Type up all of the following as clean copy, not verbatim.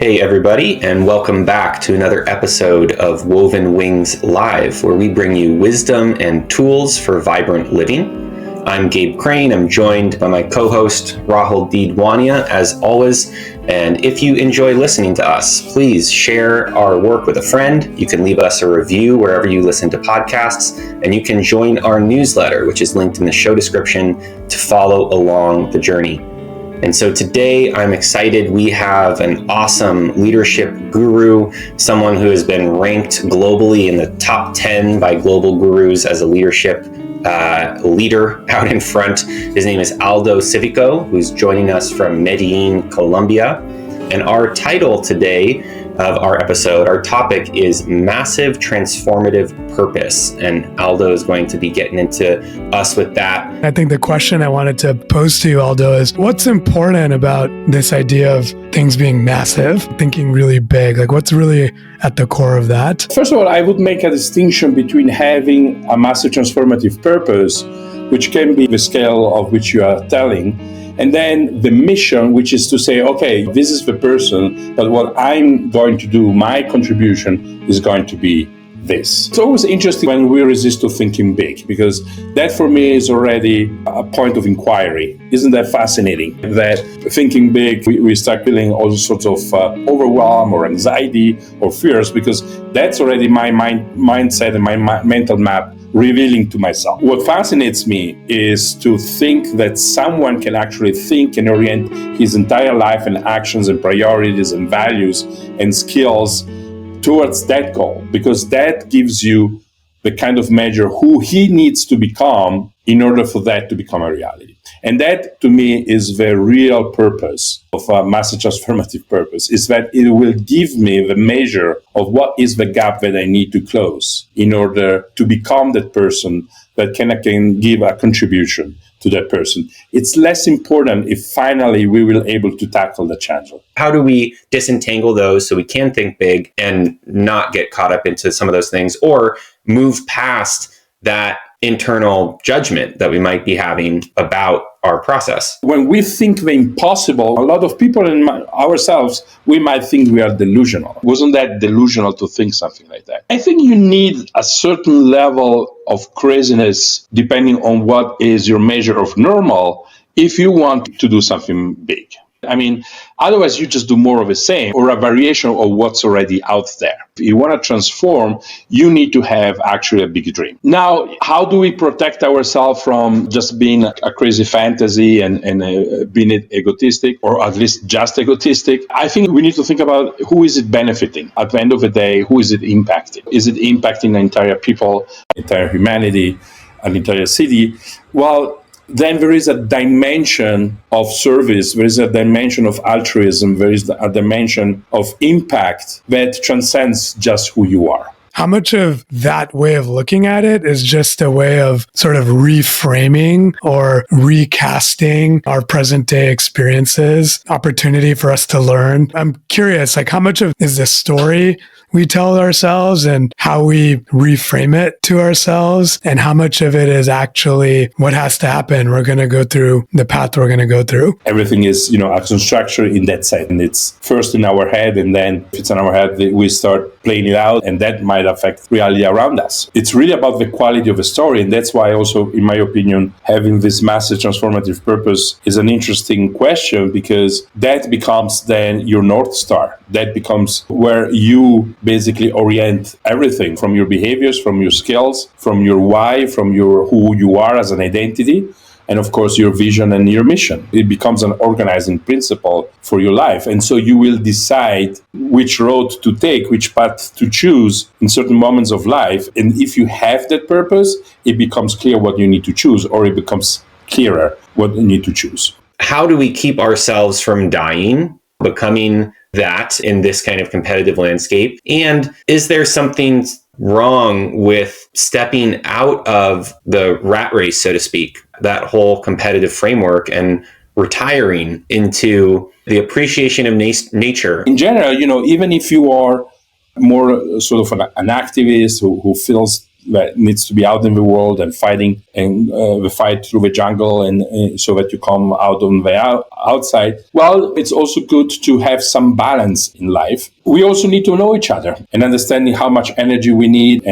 Hey everybody, and welcome back to another episode of wovenwings Live, where we bring you wisdom and tools for vibrant living. I'm Gabe Crane. I'm joined by my co-host Rahul Deedwania, as always. And if you enjoy listening to us, please share our work with a friend. You can leave us a review wherever you listen to podcasts, and you can join our newsletter, which is linked in the show description, to follow along the journey. And so today I'm excited. We have an awesome leadership guru, someone who has been ranked globally in the top 10 by global gurus as a leadership leader out in front. His name is Aldo Civico, who's joining us from Medellin, Colombia. And our title today of our episode, our topic is Massive Transformative Purpose. And Aldo is going to be getting into us with that. I think the question I wanted to pose to you, Aldo, is what's important about this idea of things being massive, thinking really big? Like, what's really at the core of that? First of all, I would make a distinction between having a massive transformative purpose, which can be the scale of which you are telling, and then the mission, which is to say, okay, this is the person, but what I'm going to do, my contribution is going to be this. It's always interesting when we resist to thinking big, because that for me is already a point of inquiry. Isn't that fascinating? That thinking big, we start feeling all sorts of overwhelm or anxiety or fears, because that's already my mindset and my mental map revealing to myself. What fascinates me is to think that someone can actually think and orient his entire life and actions and priorities and values and skills towards that goal, because that gives you the kind of measure who he needs to become in order for that to become a reality. And that, to me, is the real purpose of a massive transformative purpose, is that it will give me the measure of what is the gap that I need to close in order to become that person that can give a contribution to that person. It's less important if finally we will able to tackle the challenge. How do we disentangle those so we can think big and not get caught up into some of those things, or move past that internal judgment that we might be having about our process? When we think the impossible, a lot of people and ourselves, we might think we are delusional. Wasn't that delusional to think something like that? I think you need a certain level of craziness, depending on what is your measure of normal, if you want to do something big. I mean, otherwise you just do more of the same or a variation of what's already out there. If you want to transform, you need to have actually a big dream. Now, how do we protect ourselves from just being a crazy fantasy and being egotistic, or at least just egotistic? I think we need to think about who is it benefiting. At the end of the day, who is it impacting? Is it impacting the entire people, entire humanity, an entire city? Well, then there is a dimension of service, there is a dimension of altruism, there is a dimension of impact that transcends just who you are. How much of that way of looking at it is just a way of sort of reframing or recasting our present day experiences, opportunity for us to learn? I'm curious, like, how much of is this story we tell ourselves and how we reframe it to ourselves, and how much of it is actually what has to happen? We're going to go through the path we're going to go through. Everything is, action structure in that sense. And it's first in our head, and then if it's in our head, we start playing it out, and that might affect reality around us. It's really about the quality of the story. And that's why also, in my opinion, having this massive transformative purpose is an interesting question, because that becomes then your North Star. That becomes where you basically orient everything from your behaviors, from your skills, from your why, from your who you are as an identity, and of course your vision and your mission. It becomes an organizing principle for your life. And so you will decide which road to take, which path to choose in certain moments of life. And if you have that purpose, it becomes clear what you need to choose, or it becomes clearer what you need to choose. How do we keep ourselves from dying, becoming that in this kind of competitive landscape? And is there something wrong with stepping out of the rat race, so to speak, that whole competitive framework, and retiring into the appreciation of nature? In general, even if you are more sort of an activist who feels that needs to be out in the world and fighting and the fight through the jungle and so that you come out on the outside. Well, it's also good to have some balance in life. We also need to know each other and understanding how much energy we need.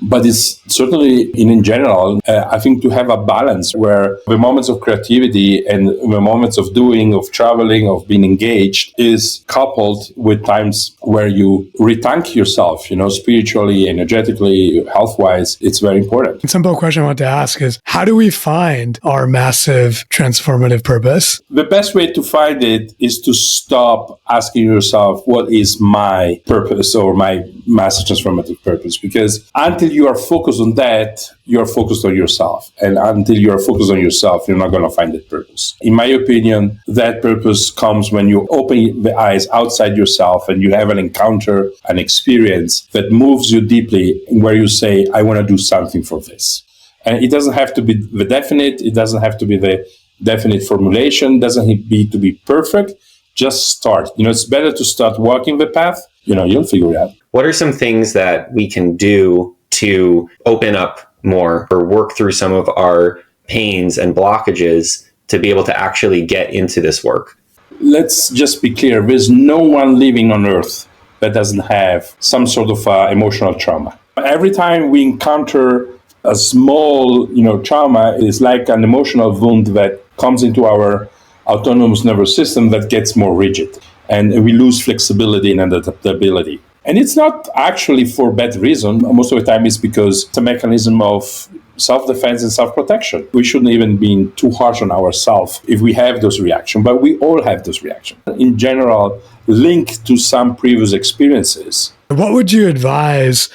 But it's certainly in general, I think to have a balance where the moments of creativity and the moments of doing, of traveling, of being engaged is coupled with times where you rethink yourself, spiritually, energetically, health-wise. It's very important. A simple question I want to ask is, how do we find our massive transformative purpose? The best way to find it is to stop asking yourself, what is my purpose or my massive transformative purpose? Because until you are focused on that, you are focused on yourself. And until you are focused on yourself, you're not going to find that purpose. In my opinion, that purpose comes when you open the eyes outside yourself and you have an encounter, an experience that moves you deeply, where you say, I want to do something for this. And it doesn't have to be the definite. It doesn't have to be the definite formulation. It doesn't need to be perfect. Just start. It's better to start walking the path. You'll figure it out. What are some things that we can do to open up more or work through some of our pains and blockages to be able to actually get into this work? Let's just be clear. There's no one living on earth that doesn't have some sort of emotional trauma. Every time we encounter a small, trauma, it's like an emotional wound that comes into our autonomous nervous system that gets more rigid, and we lose flexibility and adaptability. And it's not actually for bad reason. Most of the time it's because it's a mechanism of self-defense and self-protection. We shouldn't even be too harsh on ourselves if we have those reactions, but we all have those reactions. In general, linked to some previous experiences. What would you advise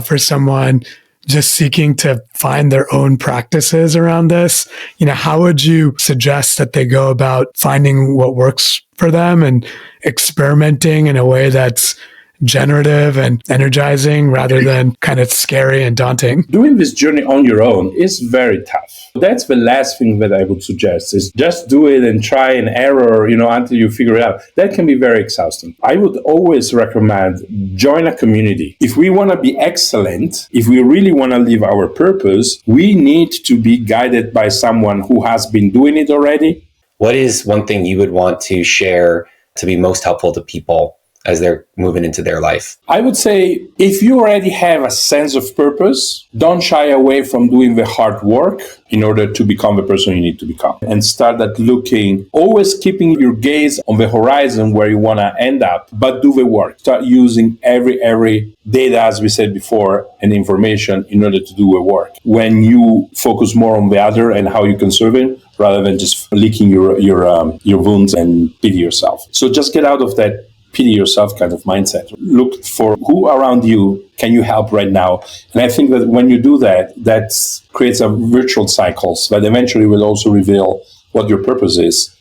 for someone just seeking to find their own practices around this? How would you suggest that they go about finding what works for them and experimenting in a way that's generative and energizing rather than kind of scary and daunting? Doing this journey on your own is very tough. That's the last thing that I would suggest, is just do it and try and error, until you figure it out. That can be very exhausting. I would always recommend join a community. If we want to be excellent, if we really want to live our purpose, we need to be guided by someone who has been doing it already. What is one thing you would want to share to be most helpful to people as they're moving into their life? I would say, if you already have a sense of purpose, don't shy away from doing the hard work in order to become the person you need to become. And start at looking, always keeping your gaze on the horizon where you want to end up, but do the work. Start using every data, as we said before, and information in order to do the work. When you focus more on the other and how you can serve it, rather than just licking your wounds and pity yourself. So just get out of that pity yourself kind of mindset. Look for who around you can you help right now. And I think that when you do that, that creates a virtual cycles that eventually will also reveal what your purpose is.